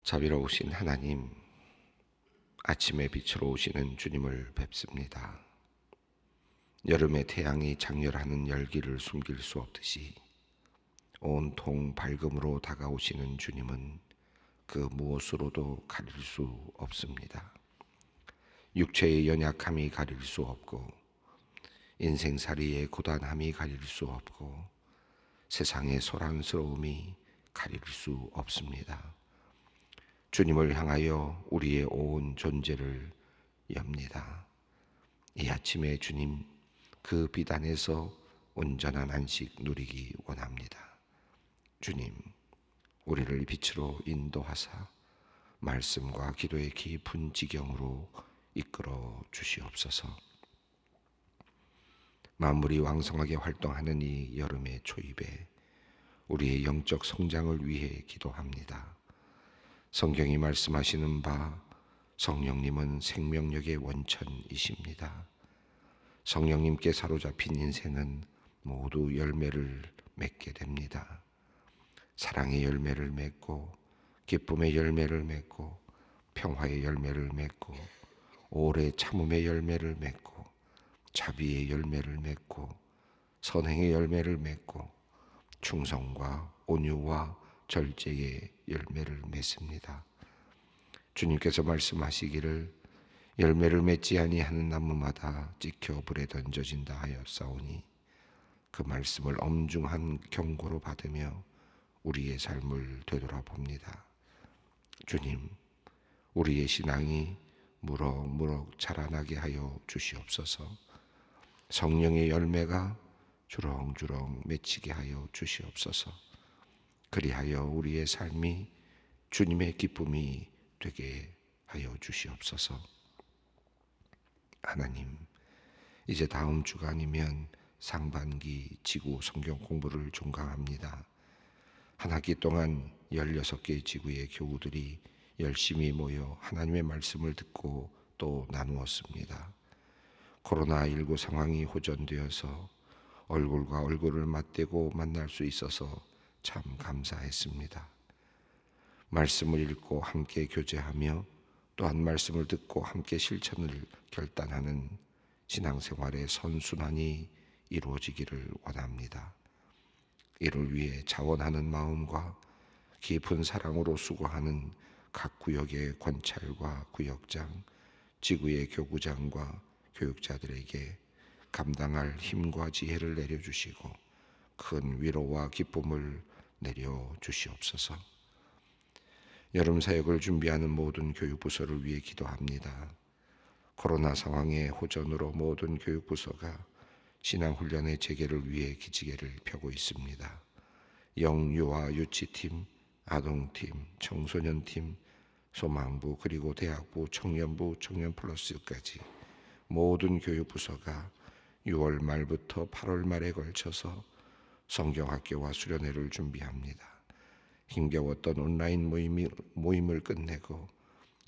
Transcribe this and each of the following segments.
자비로우신 하나님, 아침의 빛으로 오시는 주님을 뵙습니다. 여름의 태양이 장렬하는 열기를 숨길 수 없듯이 온통 밝음으로 다가오시는 주님은 그 무엇으로도 가릴 수 없습니다. 육체의 연약함이 가릴 수 없고 인생살이의 고단함이 가릴 수 없고 세상의 소란스러움이 가릴 수 없습니다. 주님을 향하여 우리의 온 존재를 엽니다. 이 아침에 주님, 그 빛 안에서 온전한 안식 누리기 원합니다. 주님, 우리를 빛으로 인도하사 말씀과 기도의 깊은 지경으로 이끌어 주시옵소서. 만물이 왕성하게 활동하는 이 여름의 초입에 우리의 영적 성장을 위해 기도합니다. 성경이 말씀하시는 바 성령님은 생명력의 원천이십니다. 성령님께 사로잡힌 인생은 모두 열매를 맺게 됩니다. 사랑의 열매를 맺고 기쁨의 열매를 맺고 평화의 열매를 맺고 오래 참음의 열매를 맺고 자비의 열매를 맺고 선행의 열매를 맺고 충성과 온유와 절제의 열매를 맺습니다. 주님께서 말씀하시기를 열매를 맺지 아니하는 나무마다 찍혀 불에 던져진다 하였사오니 그 말씀을 엄중한 경고로 받으며 우리의 삶을 되돌아봅니다. 주님, 우리의 신앙이 무럭무럭 자라나게 하여 주시옵소서. 성령의 열매가 주렁주렁 맺히게 하여 주시옵소서. 그리하여 우리의 삶이 주님의 기쁨이 되게 하여 주시옵소서. 하나님, 이제 다음 주간이면 상반기 지구 성경 공부를 종강합니다. 한 학기 동안 16개 지구의 교우들이 열심히 모여 하나님의 말씀을 듣고 또 나누었습니다. 코로나19 상황이 호전되어서 얼굴과 얼굴을 맞대고 만날 수 있어서 참 감사했습니다. 말씀을 읽고 함께 교제하며 또한 말씀을 듣고 함께 실천을 결단하는 신앙생활의 선순환이 이루어지기를 원합니다. 이를 위해 자원하는 마음과 깊은 사랑으로 수고하는 각 구역의 관찰과 구역장, 지구의 교구장과 교육자들에게 감당할 힘과 지혜를 내려주시고 큰 위로와 기쁨을 내려 주시옵소서. 여름 사역을 준비하는 모든 교육부서를 위해 기도합니다. 코로나 상황의 호전으로 모든 교육부서가 신앙훈련의 재개를 위해 기지개를 펴고 있습니다. 영유아 유치팀, 아동팀, 청소년팀, 소망부 그리고 대학부, 청년부, 청년플러스까지 모든 교육부서가 6월 말부터 8월 말에 걸쳐서 성경학교와 수련회를 준비합니다. 힘겨웠던 온라인 모임을 끝내고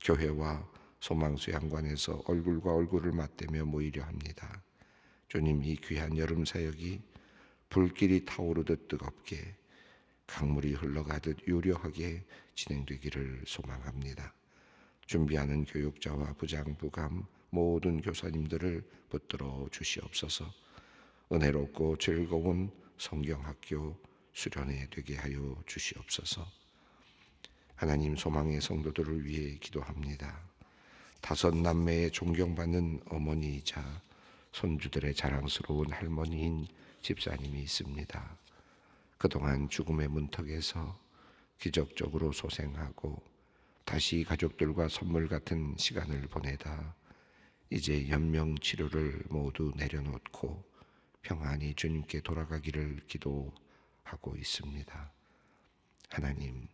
교회와 소망수양관에서 얼굴과 얼굴을 맞대며 모이려 합니다. 주님, 이 귀한 여름 사역이 불길이 타오르듯 뜨겁게 강물이 흘러가듯 유려하게 진행되기를 소망합니다. 준비하는 교육자와 부장, 부감 모든 교사님들을 붙들어 주시옵소서. 은혜롭고 즐거운 성경학교 수련회 되게 하여 주시옵소서. 하나님, 소망의 성도들을 위해 기도합니다. 5 남매의 존경받는 어머니이자 손주들의 자랑스러운 할머니인 집사님이 있습니다. 그동안 죽음의 문턱에서 기적적으로 소생하고 다시 가족들과 선물 같은 시간을 보내다 이제 연명치료를 모두 내려놓고 평안히 주님께 돌아가기를 기도하고 있습니다. 하나님,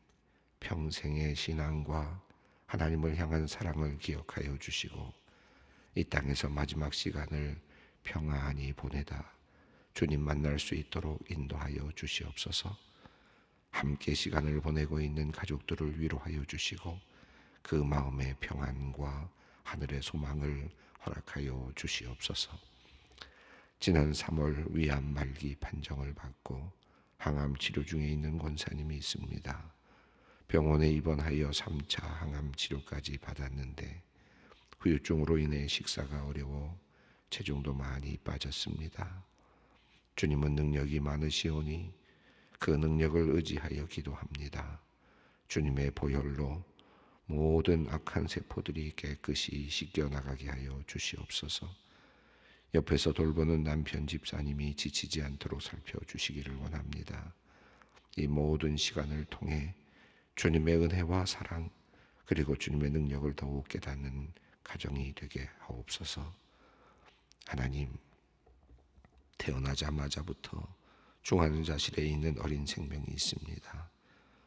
평생의 신앙과 하나님을 향한 사랑을 기억하여 주시고 이 땅에서 마지막 시간을 평안히 보내다 주님 만날 수 있도록 인도하여 주시옵소서. 함께 시간을 보내고 있는 가족들을 위로하여 주시고 그 마음의 평안과 하늘의 소망을 허락하여 주시옵소서. 지난 3월 위암 말기 판정을 받고 항암 치료 중에 있는 권사님이 있습니다. 병원에 입원하여 3차 항암 치료까지 받았는데 후유증으로 인해 식사가 어려워 체중도 많이 빠졌습니다. 주님은 능력이 많으시오니 그 능력을 의지하여 기도합니다. 주님의 보혈로 모든 악한 세포들이 깨끗이 씻겨나가게 하여 주시옵소서. 옆에서 돌보는 남편 집사님이 지치지 않도록 살펴주시기를 원합니다. 이 모든 시간을 통해 주님의 은혜와 사랑 그리고 주님의 능력을 더욱 깨닫는 가정이 되게 하옵소서. 하나님, 태어나자마자부터 중환자실에 있는 어린 생명이 있습니다.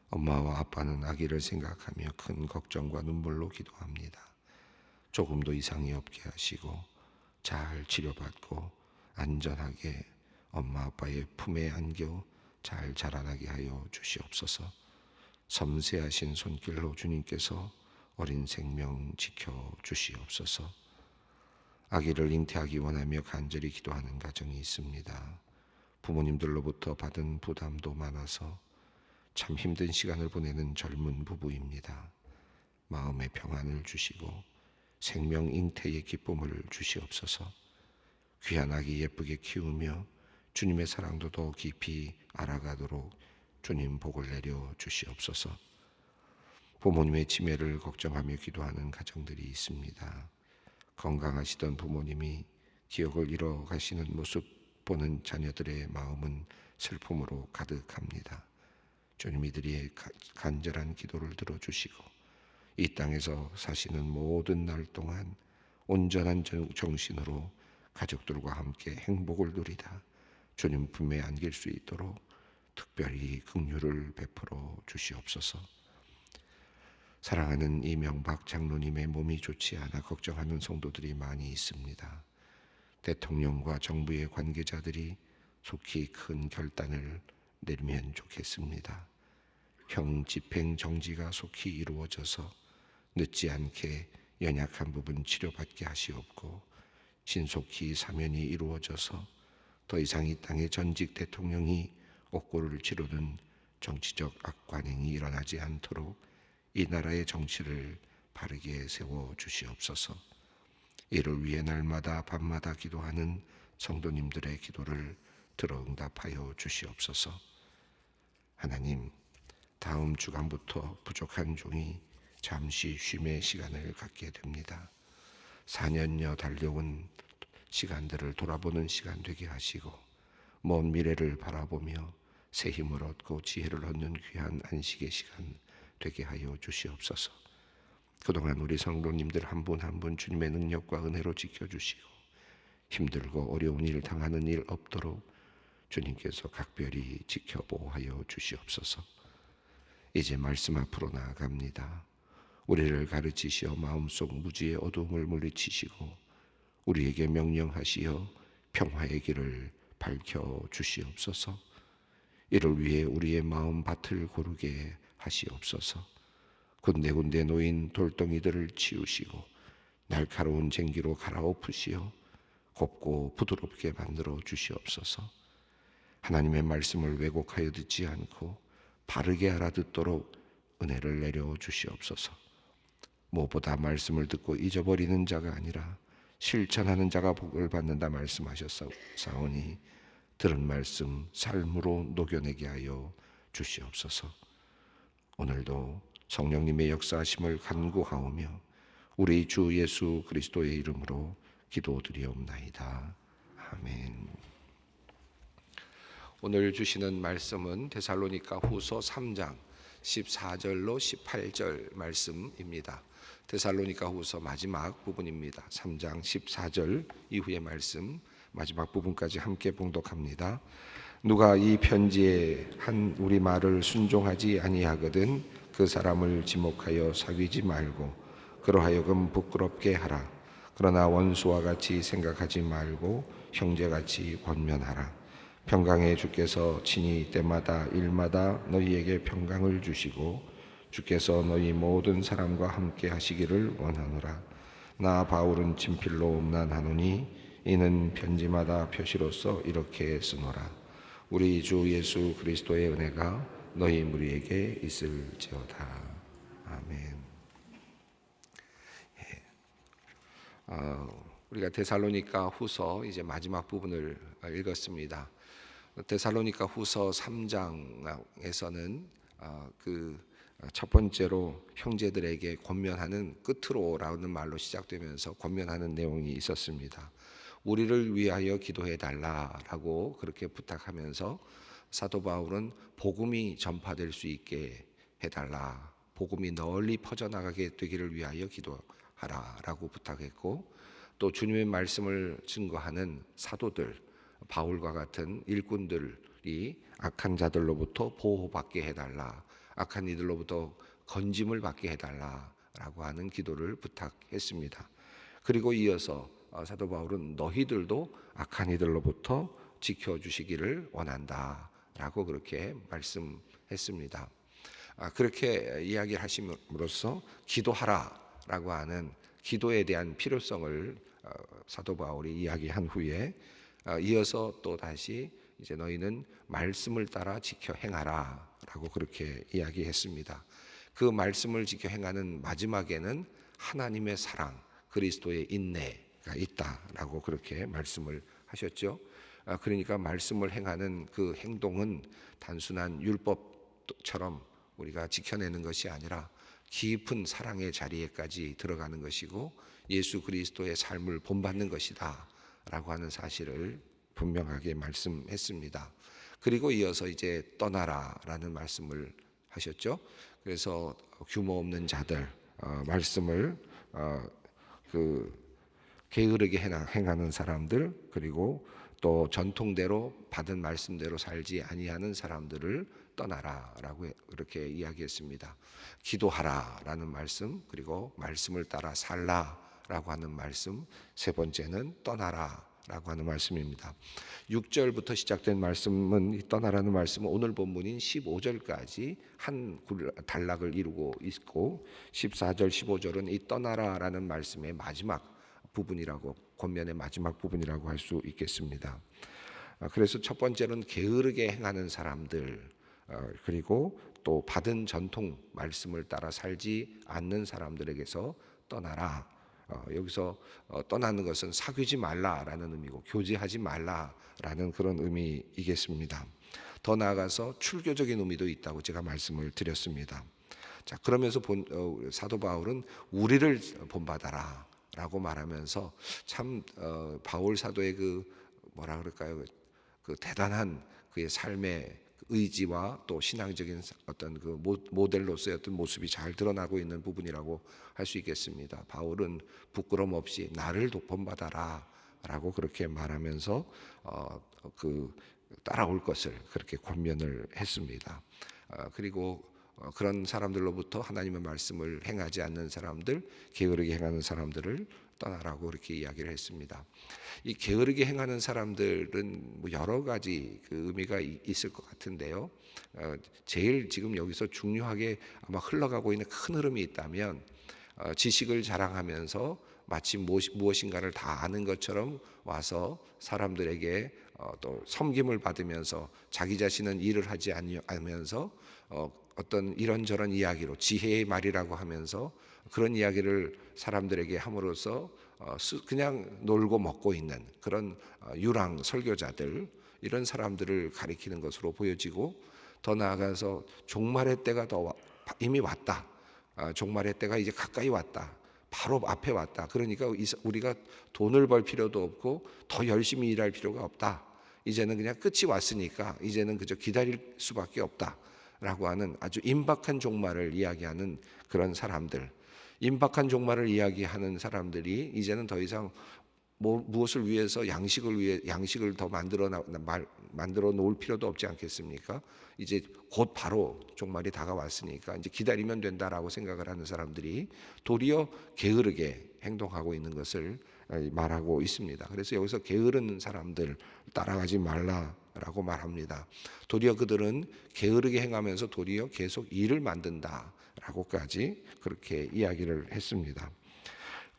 엄마와 아빠는 아기를 생각하며 큰 걱정과 눈물로 기도합니다. 조금도 이상이 없게 하시고 잘 치료받고 안전하게 엄마 아빠의 품에 안겨 잘 자라나게 하여 주시옵소서. 섬세하신 손길로 주님께서 어린 생명 지켜 주시옵소서. 아기를 잉태하기 원하며 간절히 기도하는 가정이 있습니다. 부모님들로부터 받은 부담도 많아서 참 힘든 시간을 보내는 젊은 부부입니다. 마음의 평안을 주시고 생명 잉태의 기쁨을 주시옵소서. 귀한 아기 예쁘게 키우며 주님의 사랑도 더 깊이 알아가도록 주님 복을 내려 주시옵소서. 부모님의 치매를 걱정하며 기도하는 가정들이 있습니다. 건강하시던 부모님이 기억을 잃어가시는 모습 보는 자녀들의 마음은 슬픔으로 가득합니다. 주님 이들의 간절한 기도를 들어주시고 이 땅에서 사시는 모든 날 동안 온전한 정신으로 가족들과 함께 행복을 누리다 주님 품에 안길 수 있도록 특별히 긍휼을 베풀어 주시옵소서. 사랑하는 이명박 장로님의 몸이 좋지 않아 걱정하는 성도들이 많이 있습니다. 대통령과 정부의 관계자들이 속히 큰 결단을 내리면 좋겠습니다. 형 집행 정지가 속히 이루어져서 늦지 않게 연약한 부분 치료받게 하시옵고 신속히 사면이 이루어져서 더 이상 이 땅의 전직 대통령이 옥고를 치르는 정치적 악관행이 일어나지 않도록 이 나라의 정치를 바르게 세워 주시옵소서. 이를 위해 날마다 밤마다 기도하는 성도님들의 기도를 들어 응답하여 주시옵소서. 하나님, 다음 주간부터 부족한 종이 잠시 쉼의 시간을 갖게 됩니다. 4년여 달려온 시간들을 돌아보는 시간 되게 하시고 먼 미래를 바라보며 새 힘을 얻고 지혜를 얻는 귀한 안식의 시간 되게 하여 주시옵소서. 그동안 우리 성도님들 한 분 한 분 주님의 능력과 은혜로 지켜주시고 힘들고 어려운 일 당하는 일 없도록 주님께서 각별히 지켜보호하여 주시옵소서. 이제 말씀 앞으로 나아갑니다. 우리를 가르치시어 마음속 무지의 어두움을 물리치시고 우리에게 명령하시어 평화의 길을 밝혀 주시옵소서. 이를 위해 우리의 마음 밭을 고르게 하시옵소서. 군데군데 놓인 돌덩이들을 치우시고 날카로운 쟁기로 갈아엎으시어 곱고 부드럽게 만들어 주시옵소서. 하나님의 말씀을 왜곡하여 듣지 않고 바르게 알아듣도록 은혜를 내려 주시옵소서. 무엇보다 말씀을 듣고 잊어버리는 자가 아니라 실천하는 자가 복을 받는다 말씀하셨사오니 들은 말씀 삶으로 녹여내게 하여 주시옵소서. 오늘도 성령님의 역사하심을 간구하오며 우리 주 예수 그리스도의 이름으로 기도드리옵나이다. 아멘. 오늘 주시는 말씀은 데살로니가 후서 3장 14절로 18절 말씀입니다. 데살로니가 후서 마지막 부분입니다. 3장 14절 이후의 말씀 마지막 부분까지 함께 봉독합니다. 누가 이 편지에 한 우리 말을 순종하지 아니하거든 그 사람을 지목하여 사귀지 말고 그러하여금 부끄럽게 하라. 그러나 원수와 같이 생각하지 말고 형제같이 권면하라. 평강의 주께서 친히 때마다 일마다 너희에게 평강을 주시고 주께서 너희 모든 사람과 함께 하시기를 원하노라. 나 바울은 친필로 음란하노니 이는 편지마다 표시로서 이렇게 쓰노라. 우리 주 예수 그리스도의 은혜가 너희 무리에게 있을지어다. 아멘. 우리가 데살로니가 후서 이제 마지막 부분을 읽었습니다. 데살로니가 후서 3장에서는 그 첫 번째로 형제들에게 권면하는, 끝으로라는 말로 시작되면서 권면하는 내용이 있었습니다. 우리를 위하여 기도해 달라라고 그렇게 부탁하면서 사도 바울은 복음이 전파될 수 있게 해달라, 복음이 널리 퍼져나가게 되기를 위하여 기도하라라고 부탁했고, 또 주님의 말씀을 증거하는 사도들, 바울과 같은 일꾼들이 악한 자들로부터 보호받게 해달라, 악한 이들로부터 건짐을 받게 해달라라고 하는 기도를 부탁했습니다. 그리고 이어서 사도 바울은 너희들도 악한 이들로부터 지켜주시기를 원한다라고 그렇게 말씀했습니다. 그렇게 이야기를 하심으로써 기도하라라고 하는 기도에 대한 필요성을 사도 바울이 이야기한 후에 이어서 또 다시 이제 너희는 말씀을 따라 지켜 행하라라고 그렇게 이야기했습니다. 그 말씀을 지켜 행하는 마지막에는 하나님의 사랑, 그리스도의 인내가 있다라고 그렇게 말씀을 하셨죠. 그러니까 말씀을 행하는 그 행동은 단순한 율법처럼 우리가 지켜내는 것이 아니라 깊은 사랑의 자리에까지 들어가는 것이고 예수 그리스도의 삶을 본받는 것이다 라고 하는 사실을 분명하게 말씀했습니다. 그리고 이어서 이제 떠나라라는 말씀을 하셨죠. 그래서 규모 없는 자들, 말씀을 게으르게 행하는 사람들, 그리고 또 전통대로 받은 말씀대로 살지 아니하는 사람들을 떠나라라고 그렇게 이야기했습니다. 기도하라라는 말씀, 그리고 말씀을 따라 살라라고 하는 말씀, 세 번째는 떠나라라고 하는 말씀입니다. 6절부터 시작된 말씀은, 이 떠나라는 말씀은 오늘 본문인 15절까지 한 단락을 이루고 있고 14절, 15절은 이 떠나라라는 말씀의 마지막 부분이라고, 권면의 마지막 부분이라고 할 수 있겠습니다. 그래서 첫 번째는 게으르게 행하는 사람들, 그리고 또 받은 전통 말씀을 따라 살지 않는 사람들에게서 떠나라. 여기서 떠나는 것은 사귀지 말라라는 의미고 교제하지 말라라는 그런 의미이겠습니다. 더 나아가서 출교적인 의미도 있다고 제가 말씀을 드렸습니다. 자, 그러면서 사도 바울은 우리를 본받아라 라고 말하면서 참 바울 사도의 그 뭐라 그럴까요? 그 대단한 그의 삶의 의지와 또 신앙적인 어떤 그 모델로서의 어떤 모습이 잘 드러나고 있는 부분이라고 할 수 있겠습니다. 바울은 부끄럼 없이 나를 본받아라 라고 그렇게 말하면서 그 따라올 것을 그렇게 권면을 했습니다. 그리고 그런 사람들로부터 하나님의 말씀을 행하지 않는 사람들, 게으르게 행하는 사람들을 떠나라고 이렇게 이야기를 했습니다. 이 게으르게 행하는 사람들은 뭐 여러 가지 그 의미가 있을 것 같은데요. 제일 지금 여기서 중요하게 아마 흘러가고 있는 큰 흐름이 있다면, 지식을 자랑하면서 마치 무엇인가를 다 아는 것처럼 와서 사람들에게 또 섬김을 받으면서 자기 자신은 일을 하지 않으면서 어떤 이런저런 이야기로 지혜의 말이라고 하면서 그런 이야기를 사람들에게 함으로써 그냥 놀고 먹고 있는 그런 유랑 설교자들, 이런 사람들을 가리키는 것으로 보여지고, 더 나아가서 종말의 때가 이미 왔다, 종말의 때가 이제 가까이 왔다, 바로 앞에 왔다, 그러니까 우리가 돈을 벌 필요도 없고 더 열심히 일할 필요가 없다, 이제는 그냥 끝이 왔으니까 이제는 그저 기다릴 수밖에 없다 라고 하는 아주 임박한 종말을 이야기하는 그런 사람들, 임박한 종말을 이야기하는 사람들이 이제는 더 이상 무엇을 위해서 양식을 더 만들어 놓을 필요도 없지 않겠습니까? 이제 곧 바로 종말이 다가왔으니까 이제 기다리면 된다라고 생각을 하는 사람들이 도리어 게으르게 행동하고 있는 것을 말하고 있습니다. 그래서 여기서 게으른 사람들 따라가지 말라라고 말합니다. 도리어 그들은 게으르게 행하면서 도리어 계속 일을 만든다라고까지 그렇게 이야기를 했습니다.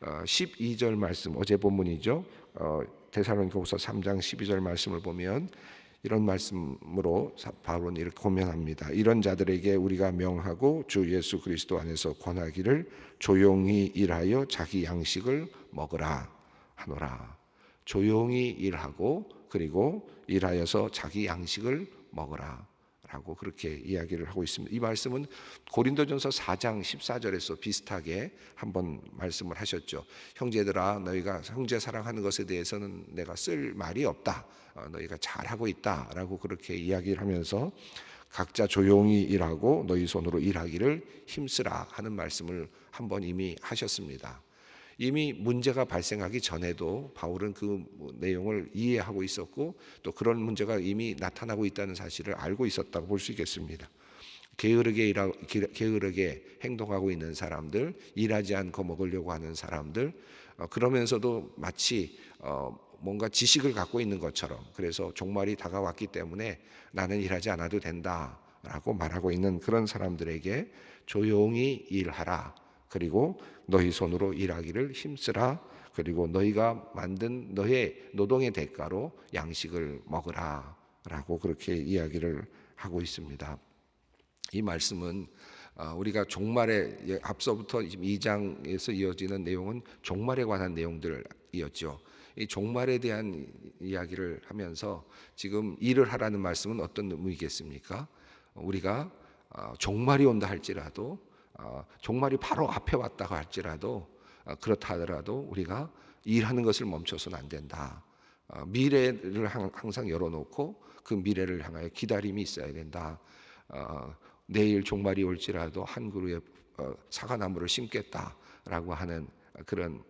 12절 말씀, 어제 본문이죠. 데살로니가후서 3장 12절 말씀을 보면 이런 말씀으로 바울은 이렇게 고면합니다. 이런 자들에게 우리가 명하고 주 예수 그리스도 안에서 권하기를 조용히 일하여 자기 양식을 먹으라 하노라. 조용히 일하고 그리고 일하여서 자기 양식을 먹으라 라고 그렇게 이야기를 하고 있습니다. 이 말씀은 고린도전서 4장 14절에서 비슷하게 한번 말씀을 하셨죠. 형제들아, 너희가 형제 사랑하는 것에 대해서는 내가 쓸 말이 없다. 너희가 잘하고 있다 라고 그렇게 이야기를 하면서 각자 조용히 일하고 너희 손으로 일하기를 힘쓰라 하는 말씀을 한번 이미 하셨습니다. 이미 문제가 발생하기 전에도 바울은 그 내용을 이해하고 있었고 또 그런 문제가 이미 나타나고 있다는 사실을 알고 있었다고 볼 수 있겠습니다. 게으르게 행동하고 있는 사람들, 일하지 않고 먹으려고 하는 사람들, 그러면서도 마치 뭔가 지식을 갖고 있는 것처럼, 그래서 종말이 다가왔기 때문에 나는 일하지 않아도 된다라고 말하고 있는 그런 사람들에게 조용히 일하라. 그리고 너희 손으로 일하기를 힘쓰라. 그리고 너희가 만든 너의 노동의 대가로 양식을 먹으라 라고 그렇게 이야기를 하고 있습니다. 이 말씀은 우리가 종말에 앞서부터 2장에서 이어지는 내용은 종말에 관한 내용들이었죠. 이 종말에 대한 이야기를 하면서 지금 일을 하라는 말씀은 어떤 의미겠습니까? 우리가 종말이 온다 할지라도 종말이 바로 앞에 왔다고 할지라도 그렇다 하더라도 우리가 일하는 것을 멈춰서는 안 된다. 미래를 항상 열어놓고 그 미래를 향하여 기다림이 있어야 된다. 내일 종말이 올지라도 한 그루의 사과나무를 심겠다라고 하는 그런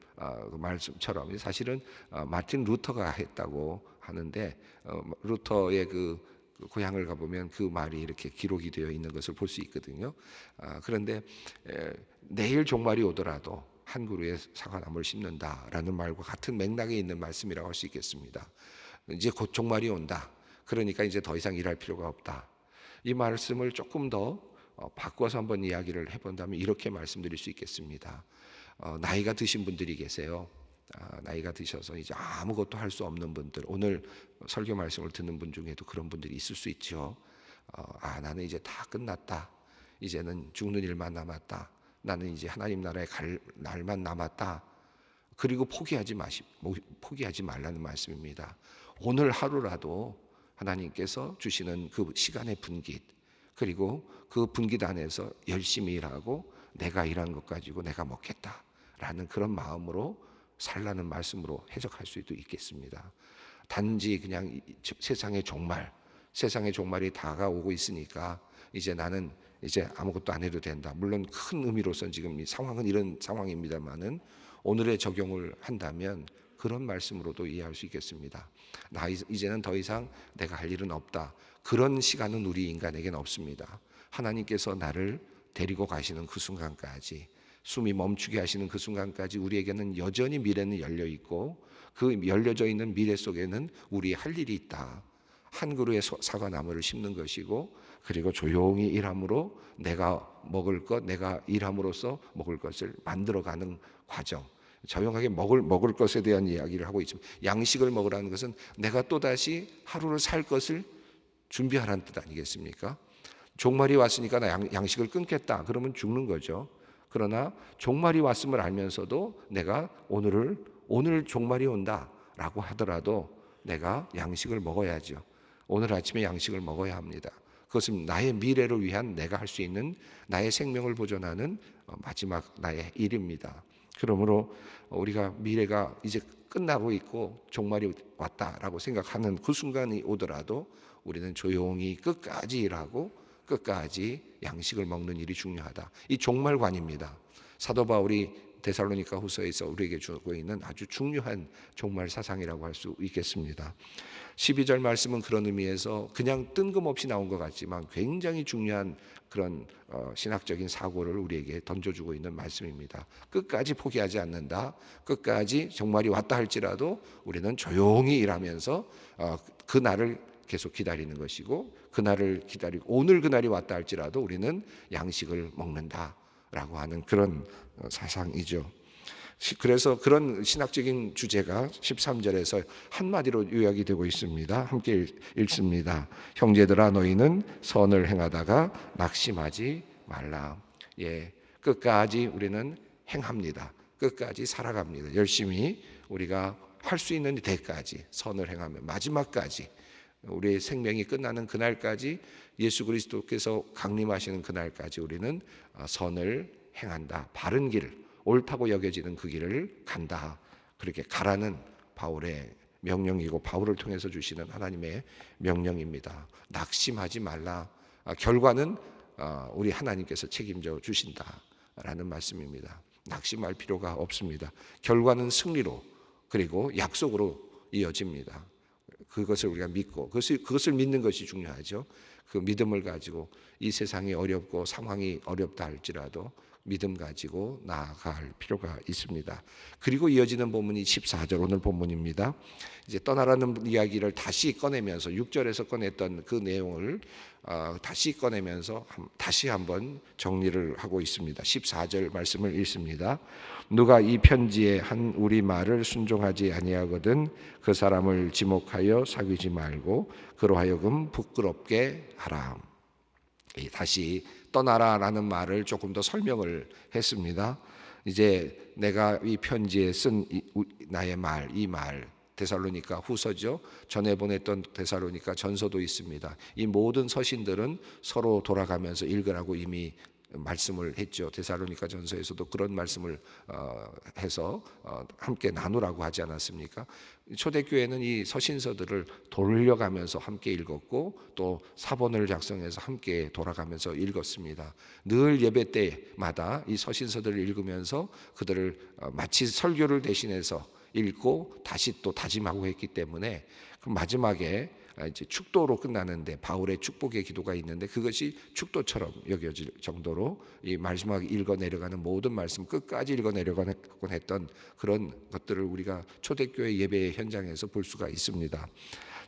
말씀처럼 사실은 마틴 루터가 했다고 하는데 루터의 그 고향을 가보면 그 말이 이렇게 기록이 되어 있는 것을 볼 수 있거든요. 그런데 내일 종말이 오더라도 한 그루의 사과나무를 심는다라는 말과 같은 맥락에 있는 말씀이라고 할 수 있겠습니다. 이제 곧 종말이 온다. 그러니까 이제 더 이상 일할 필요가 없다. 이 말씀을 조금 더 바꿔서 한번 이야기를 해본다면 이렇게 말씀드릴 수 있겠습니다. 나이가 드신 분들이 계세요. 나이가 드셔서 이제 아무것도 할 수 없는 분들, 오늘 설교 말씀을 듣는 분 중에도 그런 분들이 있을 수 있죠. 나는 이제 다 끝났다. 이제는 죽는 일만 남았다. 나는 이제 하나님 나라에 갈 날만 남았다. 그리고 포기하지 말라는 말씀입니다. 오늘 하루라도 하나님께서 주시는 그 시간의 분깃, 그리고 그 분깃 안에서 열심히 일하고 내가 일한 것 가지고 내가 먹겠다라는 그런 마음으로 살라는 말씀으로 해석할 수도 있겠습니다. 단지 그냥 세상의 종말이 다가오고 있으니까 이제 나는 이제 아무것도 안 해도 된다. 물론 큰 의미로서는 지금 이 상황은 이런 상황입니다만은 오늘의 적용을 한다면 그런 말씀으로도 이해할 수 있겠습니다. 이제는 더 이상 내가 할 일은 없다. 그런 시간은 우리 인간에게는 없습니다. 하나님께서 나를 데리고 가시는 그 순간까지, 숨이 멈추게 하시는 그 순간까지 우리에게는 여전히 미래는 열려 있고 그 열려져 있는 미래 속에는 우리 할 일이 있다. 한 그루의 사과나무를 심는 것이고 그리고 조용히 일함으로 내가 먹을 것, 내가 일함으로써 먹을 것을 만들어가는 과정. 조용하게 먹을 것에 대한 이야기를 하고 있지만 양식을 먹으라는 것은 내가 또다시 하루를 살 것을 준비하라는 뜻 아니겠습니까? 종말이 왔으니까 나 양식을 끊겠다. 그러면 죽는 거죠. 그러나 종말이 왔음을 알면서도 내가 오늘 종말이 온다라고 하더라도 내가 양식을 먹어야죠. 오늘 아침에 양식을 먹어야 합니다. 그것은 나의 미래를 위한 내가 할 수 있는 나의 생명을 보존하는 마지막 나의 일입니다. 그러므로 우리가 미래가 이제 끝나고 있고 종말이 왔다라고 생각하는 그 순간이 오더라도 우리는 조용히 끝까지 일하고 끝까지 양식을 먹는 일이 중요하다. 이 종말관입니다. 사도 바울이 데살로니가 후서에서 우리에게 주고 있는 아주 중요한 종말 사상이라고 할 수 있겠습니다. 12절 말씀은 그런 의미에서 그냥 뜬금없이 나온 것 같지만 굉장히 중요한 그런 신학적인 사고를 우리에게 던져주고 있는 말씀입니다. 끝까지 포기하지 않는다. 끝까지 종말이 왔다 할지라도 우리는 조용히 일하면서 그 날을 계속 기다리는 것이고 그날을 기다리고 오늘 그날이 왔다 할지라도 우리는 양식을 먹는다라고 하는 그런 사상이죠. 그래서 그런 신학적인 주제가 13절에서 한마디로 요약이 되고 있습니다. 함께 읽습니다. 형제들아 너희는 선을 행하다가 낙심하지 말라. 예, 끝까지 우리는 행합니다. 끝까지 살아갑니다. 열심히 우리가 할 수 있는 데까지 선을 행하며 마지막까지 우리의 생명이 끝나는 그날까지 예수 그리스도께서 강림하시는 그날까지 우리는 선을 행한다. 바른 길, 옳다고 여겨지는 그 길을 간다. 그렇게 가라는 바울의 명령이고 바울을 통해서 주시는 하나님의 명령입니다. 낙심하지 말라. 결과는 우리 하나님께서 책임져 주신다라는 말씀입니다. 낙심할 필요가 없습니다. 결과는 승리로 그리고 약속으로 이어집니다. 그것을 우리가 믿고 그것을 믿는 것이 중요하죠. 그 믿음을 가지고 이 세상이 어렵고 상황이 어렵다 할지라도 믿음 가지고 나아갈 필요가 있습니다. 그리고 이어지는 본문이 14절 오늘 본문입니다. 이제 떠나라는 이야기를 다시 꺼내면서 6절에서 꺼냈던 그 내용을 다시 꺼내면서 다시 한번 정리를 하고 있습니다. 14절 말씀을 읽습니다. 누가 이 편지에 한 우리 말을 순종하지 아니하거든 그 사람을 지목하여 사귀지 말고 그로 하여금 부끄럽게 하라. 다시 떠나라라는 말을 조금 더 설명을 했습니다. 이제 내가 이 편지에 쓴 나의 말, 이 말 데살로니가 후서죠. 전에 보냈던 데살로니가 전서도 있습니다. 이 모든 서신들은 서로 돌아가면서 읽으라고 이미 말씀을 했죠. 데살로니가 전서에서도 그런 말씀을 해서 함께 나누라고 하지 않았습니까? 초대교회는 이 서신서들을 돌려가면서 함께 읽었고 또 사본을 작성해서 함께 돌아가면서 읽었습니다. 늘 예배 때마다 이 서신서들을 읽으면서 그들을 마치 설교를 대신해서 읽고 다시 또 다짐하고 했기 때문에 그 마지막에 이제 축도로 끝나는데 바울의 축복의 기도가 있는데 그것이 축도처럼 여겨질 정도로 이 마지막 읽어 내려가는 모든 말씀 끝까지 읽어 내려가곤 했던 그런 것들을 우리가 초대교회 예배의 현장에서 볼 수가 있습니다.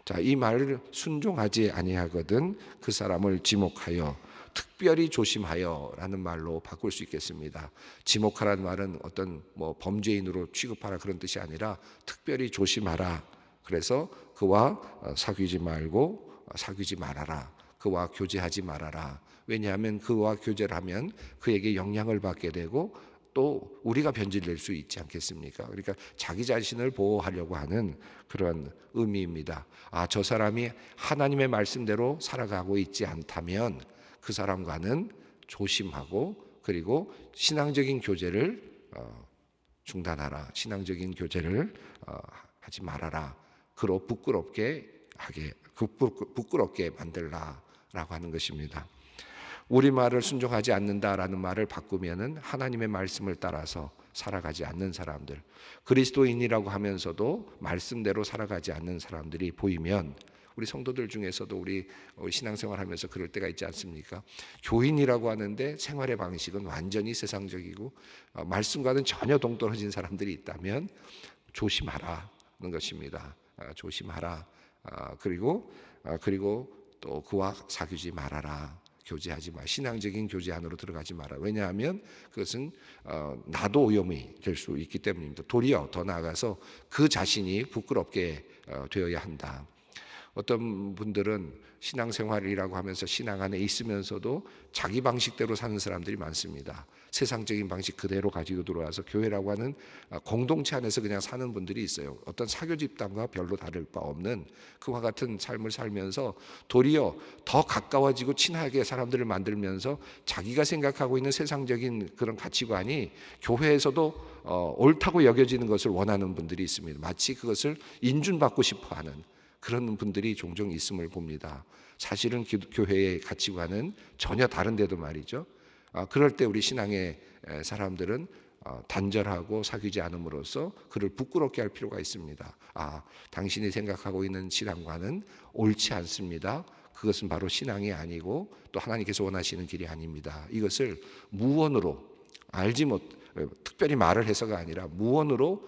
자, 이 말을 순종하지 아니하거든 그 사람을 지목하여 특별히 조심하여라는 말로 바꿀 수 있겠습니다. 지목하라는 말은 어떤 범죄인으로 취급하라 그런 뜻이 아니라 특별히 조심하라. 그래서 그와 사귀지 말고 사귀지 말아라. 그와 교제하지 말아라. 왜냐하면 그와 교제를 하면 그에게 영향을 받게 되고 또 우리가 변질될 수 있지 않겠습니까? 그러니까 자기 자신을 보호하려고 하는 그런 의미입니다. 저 사람이 하나님의 말씀대로 살아가고 있지 않다면 그 사람과는 조심하고 그리고 신앙적인 교제를 중단하라. 신앙적인 교제를 하지 말아라. 그로 부끄럽게 만들라라고 하는 것입니다. 우리 말을 순종하지 않는다라는 말을 바꾸면은 하나님의 말씀을 따라서 살아가지 않는 사람들, 그리스도인이라고 하면서도 말씀대로 살아가지 않는 사람들이 보이면 우리 성도들 중에서도 우리 신앙생활하면서 그럴 때가 있지 않습니까? 교인이라고 하는데 생활의 방식은 완전히 세상적이고 말씀과는 전혀 동떨어진 사람들이 있다면 조심하라는 것입니다. 조심하라. 그리고 또 그와 사귀지 말아라. 교제하지 마. 신앙적인 교제 안으로 들어가지 마라. 왜냐하면 그것은 나도 오염이 될 수 있기 때문입니다. 도리어 더 나아가서 그 자신이 부끄럽게 되어야 한다. 어떤 분들은 신앙생활이라고 하면서 신앙 안에 있으면서도 자기 방식대로 사는 사람들이 많습니다. 세상적인 방식 그대로 가지고 들어와서 교회라고 하는 공동체 안에서 그냥 사는 분들이 있어요. 어떤 사교 집단과 별로 다를 바 없는 그와 같은 삶을 살면서 도리어 더 가까워지고 친하게 사람들을 만들면서 자기가 생각하고 있는 세상적인 그런 가치관이 교회에서도 옳다고 여겨지는 것을 원하는 분들이 있습니다. 마치 그것을 인준받고 싶어하는 그런 분들이 종종 있음을 봅니다. 사실은 교회의 가치관은 전혀 다른데도 말이죠. 그럴 때 우리 신앙의 사람들은 단절하고 사귀지 않음으로써 그를 부끄럽게 할 필요가 있습니다. 당신이 생각하고 있는 신앙과는 옳지 않습니다. 그것은 바로 신앙이 아니고 또 하나님께서 원하시는 길이 아닙니다. 이것을 무언으로 알지 못 특별히 말을 해서가 아니라 무언으로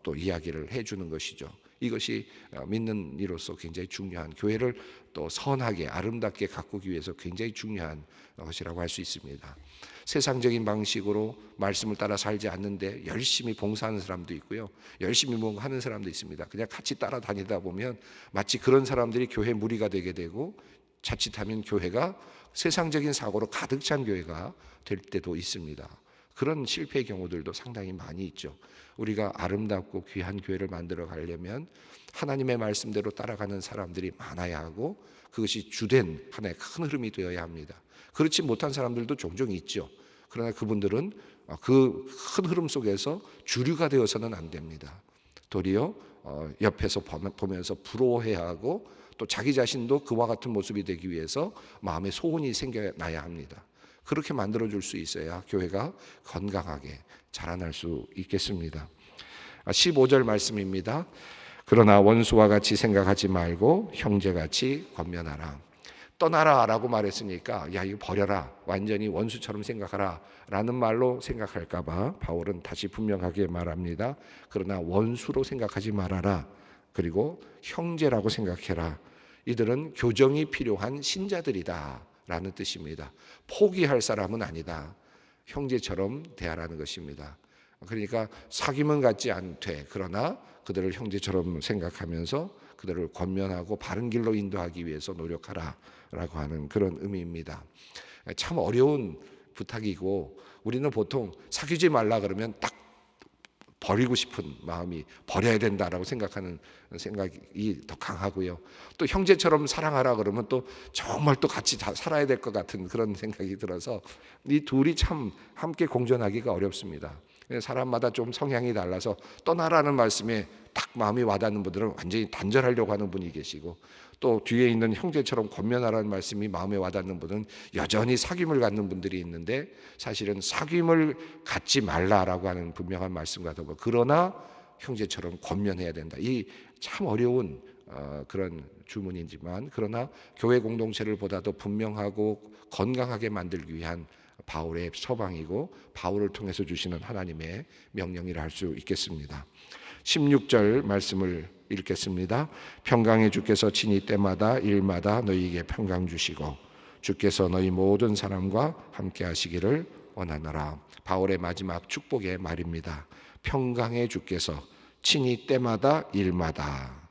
또 이야기를 해주는 것이죠. 이것이 믿는 이로서 굉장히 중요한, 교회를 또 선하게 아름답게 가꾸기 위해서 굉장히 중요한 것이라고 할 수 있습니다. 세상적인 방식으로 말씀을 따라 살지 않는데 열심히 봉사하는 사람도 있고요, 열심히 뭔가 하는 사람도 있습니다. 그냥 같이 따라다니다 보면 마치 그런 사람들이 교회 무리가 되게 되고, 자칫하면 교회가 세상적인 사고로 가득 찬 교회가 될 때도 있습니다. 그런 실패의 경우들도 상당히 많이 있죠. 우리가 아름답고 귀한 교회를 만들어 가려면 하나님의 말씀대로 따라가는 사람들이 많아야 하고, 그것이 주된 하나의 큰 흐름이 되어야 합니다. 그렇지 못한 사람들도 종종 있죠. 그러나 그분들은 그 큰 흐름 속에서 주류가 되어서는 안 됩니다. 도리어 옆에서 보면서 부러워해야 하고, 또 자기 자신도 그와 같은 모습이 되기 위해서 마음에 소원이 생겨나야 합니다. 그렇게 만들어줄 수 있어야 교회가 건강하게 자라날 수 있겠습니다. 15절 말씀입니다. 그러나 원수와 같이 생각하지 말고 형제같이 권면하라. 떠나라 라고 말했으니까 야, 이거 버려라, 완전히 원수처럼 생각하라 라는 말로 생각할까 봐 바울은 다시 분명하게 말합니다. 그러나 원수로 생각하지 말아라. 그리고 형제라고 생각해라. 이들은 교정이 필요한 신자들이다 라는 뜻입니다. 포기할 사람은 아니다. 형제처럼 대하라는 것입니다. 그러니까 사귐은 갖지 않되, 그러나 그들을 형제처럼 생각하면서 그들을 권면하고 바른 길로 인도하기 위해서 노력하라 라고 하는 그런 의미입니다. 참 어려운 부탁이고, 우리는 보통 사귀지 말라 그러면 딱 버리고 싶은 마음이, 버려야 된다라고 생각하는 생각이 더 강하고요. 또 형제처럼 사랑하라 그러면 또 정말 또 같이 살아야 될 것 같은 그런 생각이 들어서 이 둘이 참 함께 공존하기가 어렵습니다. 사람마다 좀 성향이 달라서 떠나라는 말씀에 딱 마음이 와닿는 분들은 완전히 단절하려고 하는 분이 계시고, 또 뒤에 있는 형제처럼 권면하라는 말씀이 마음에 와닿는 분은 여전히 사귐을 갖는 분들이 있는데, 사실은 사귐을 갖지 말라라고 하는 분명한 말씀과 더불어 그러나 형제처럼 권면해야 된다. 이 참 어려운 그런 주문이지만, 그러나 교회 공동체를 보다 더 분명하고 건강하게 만들기 위한 바울의 서방이고, 바울을 통해서 주시는 하나님의 명령이라 할 수 있겠습니다. 16절 말씀을 읽겠습니다. 평강의 주께서 친히 때마다 일마다 너희에게 평강 주시고 주께서 너희 모든 사람과 함께 하시기를 원하노라. 바울의 마지막 축복의 말입니다. 평강의 주께서 친히 때마다 일마다,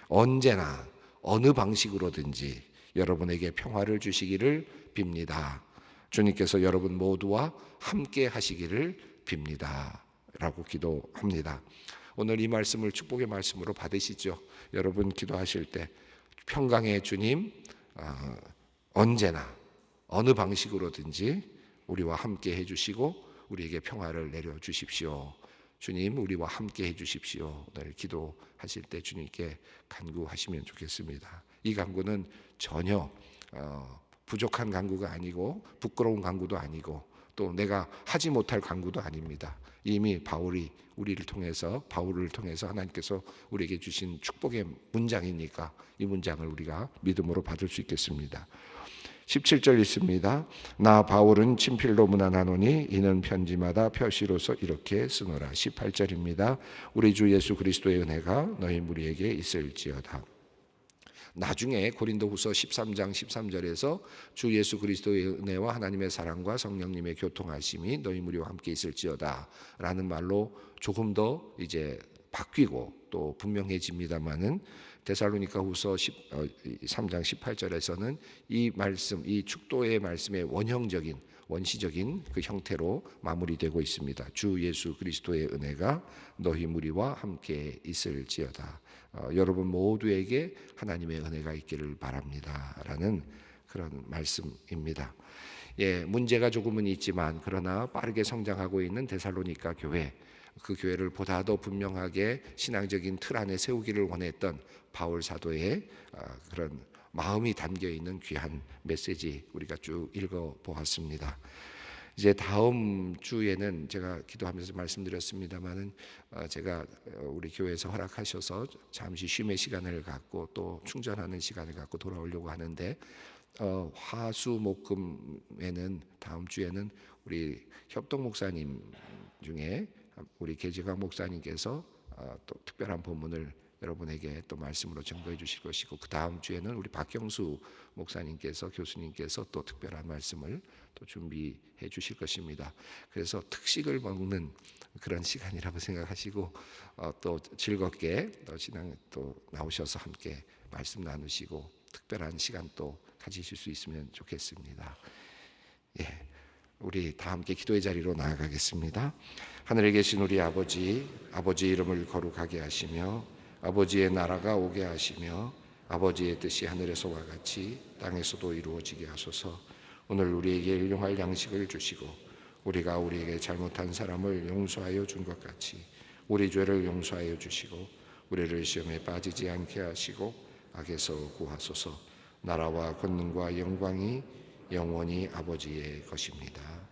언제나 어느 방식으로든지 여러분에게 평화를 주시기를 빕니다. 주님께서 여러분 모두와 함께 하시기를 빕니다 라고 기도합니다. 오늘 이 말씀을 축복의 말씀으로 받으시죠. 여러분 기도하실 때 평강의 주님, 언제나 어느 방식으로든지 우리와 함께 해주시고 우리에게 평화를 내려주십시오. 주님, 우리와 함께 해주십시오. 오늘 기도하실 때 주님께 간구하시면 좋겠습니다. 이 간구는 전혀 부족한 간구가 아니고 부끄러운 간구도 아니고 또 내가 하지 못할 간구도 아닙니다. 이미 바울을 통해서 하나님께서 우리에게 주신 축복의 문장이니까 이 문장을 우리가 믿음으로 받을 수 있겠습니다. 17절 있습니다. 나 바울은 친필로 문안하노니 이는 편지마다 표시로서 이렇게 쓰노라. 18절입니다. 우리 주 예수 그리스도의 은혜가 너희 무리에게 있을지어다. 나중에 고린도후서 13장 13절에서 주 예수 그리스도의 은혜와 하나님의 사랑과 성령님의 교통하심이 너희 무리와 함께 있을지어다 라는 말로 조금 더 이제 바뀌고 또 분명해집니다마는, 데살로니가후서 3장 18절에서는 이 말씀, 이 축도의 말씀의 원시적인 그 형태로 마무리되고 있습니다. 주 예수 그리스도의 은혜가 너희 무리와 함께 있을지어다. 여러분 모두에게 하나님의 은혜가 있기를 바랍니다 라는 그런 말씀입니다. 문제가 조금은 있지만 그러나 빠르게 성장하고 있는 데살로니가 교회, 그 교회를 보다 더 분명하게 신앙적인 틀 안에 세우기를 원했던 바울 사도의 그런 마음이 담겨있는 귀한 메시지 우리가 쭉 읽어보았습니다. 이제 다음 주에는 제가 기도하면서 말씀드렸습니다마는 제가 우리 교회에서 허락하셔서 잠시 쉼의 시간을 갖고 또 충전하는 시간을 갖고 돌아오려고 하는데, 화수목금에는 다음 주에는 우리 협동 목사님 중에 우리 계지강 목사님께서 또 특별한 본문을 여러분에게 또 말씀으로 증거해 주실 것이고, 그 다음 주에는 우리 박경수 목사님께서, 교수님께서 또 특별한 말씀을 또 준비해 주실 것입니다. 그래서 특식을 먹는 그런 시간이라고 생각하시고 또 즐겁게 또 신앙 또 나오셔서 함께 말씀 나누시고 특별한 시간 또 가지실 수 있으면 좋겠습니다. 예, 우리 다 함께 기도의 자리로 나아가겠습니다. 하늘에 계신 우리 아버지, 아버지 이름을 거룩하게 하시며 아버지의 나라가 오게 하시며 아버지의 뜻이 하늘에서와 같이 땅에서도 이루어지게 하소서. 오늘 우리에게 일용할 양식을 주시고 우리가 우리에게 잘못한 사람을 용서하여 준 것 같이 우리 죄를 용서하여 주시고 우리를 시험에 빠지지 않게 하시고 악에서 구하소서. 나라와 권능과 영광이 영원히 아버지의 것입니다.